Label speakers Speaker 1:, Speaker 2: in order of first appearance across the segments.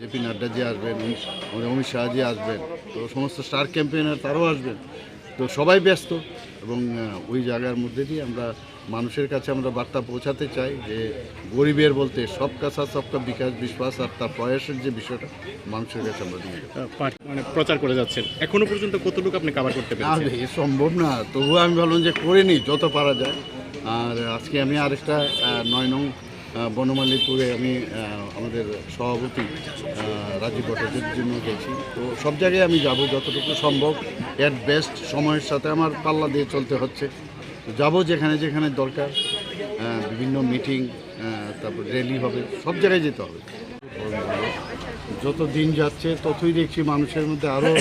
Speaker 1: JP Nadda জি আসবেন, আমাদের অমিত শাহ জি আসবেন, তো সমস্ত স্টার ক্যাম্পেইনার তারাও আসবেন। তো সবাই ব্যস্ত এবং ওই জায়গার মধ্যে দিয়ে আমরা মানুষের কাছে আমরা বার্তা পৌঁছাতে চাই যে গরিবের বলতে সবকা সাথ সবকা বিকাশ বিশ্বাস আর তার প্রয়াসের যে বিষয়টা মানুষের কাছে আমরা দিয়ে
Speaker 2: মানে প্রচার করে যাচ্ছেন। এখনো পর্যন্ত কতটুকু আপনি কভার করতে পেরেছেন?
Speaker 1: এ সম্ভব না, তবুও আমি ভাবলাম যে করে নিই যত পারা যায়। আর আজকে আমি আরেকটা 9 নং বনমালীপুরে আমি আমাদের সভাপতি রাজীব ভট্টাচার্যের জন্য গেছি। তো সব জায়গায় আমি যাব যতটুকু সম্ভব, এট বেস্ট সময়ের সাথে আমার পাল্লা দিয়ে চলতে হচ্ছে। যাব যেখানে যেখানে দরকার, বিভিন্ন মিটিং, তারপর র্যালি হবে, সব জায়গায় যেতে হবে। যত দিন যাচ্ছে ততই দেখছি মানুষের মধ্যে আরও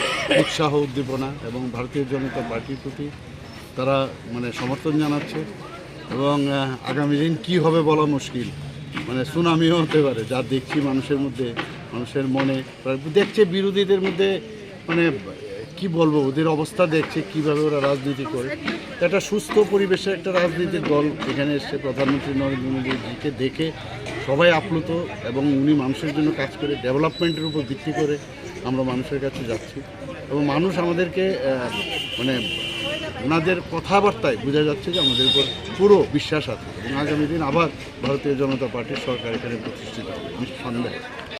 Speaker 1: উৎসাহ উদ্দীপনা এবং ভারতীয় জনতা পার্টির প্রতি তারা মানে সমর্থন জানাচ্ছে। এবং আগামী দিন কী হবে বলা মুশকিল, মানে সুনামিও হতে পারে যা দেখছি মানুষের মধ্যে, মানুষের মনে দেখছে। বিরোধীদের মধ্যে মানে কি বলবো, ওদের অবস্থা দেখছে কীভাবে ওরা রাজনীতি করে। একটা সুস্থ পরিবেশে একটা রাজনীতির দল এখানে এসছে, প্রধানমন্ত্রী নরেন্দ্র মোদীজিকে দেখে সবাই আপ্লুত এবং উনি মানুষের জন্য কাজ করে ডেভেলপমেন্টের উপর ভিত্তি করে আমরা মানুষের কাছে যাচ্ছি। এবং মানুষ আমাদেরকে মানে ওনাদের কথাবার্তায় বোঝা যাচ্ছে যে আমাদের উপর পুরো বিশ্বাস আছে এবং আগামী দিন আবার ভারতীয় জনতা পার্টির সরকার এখানে প্রতিষ্ঠিত হবে নিঃসন্দেহে।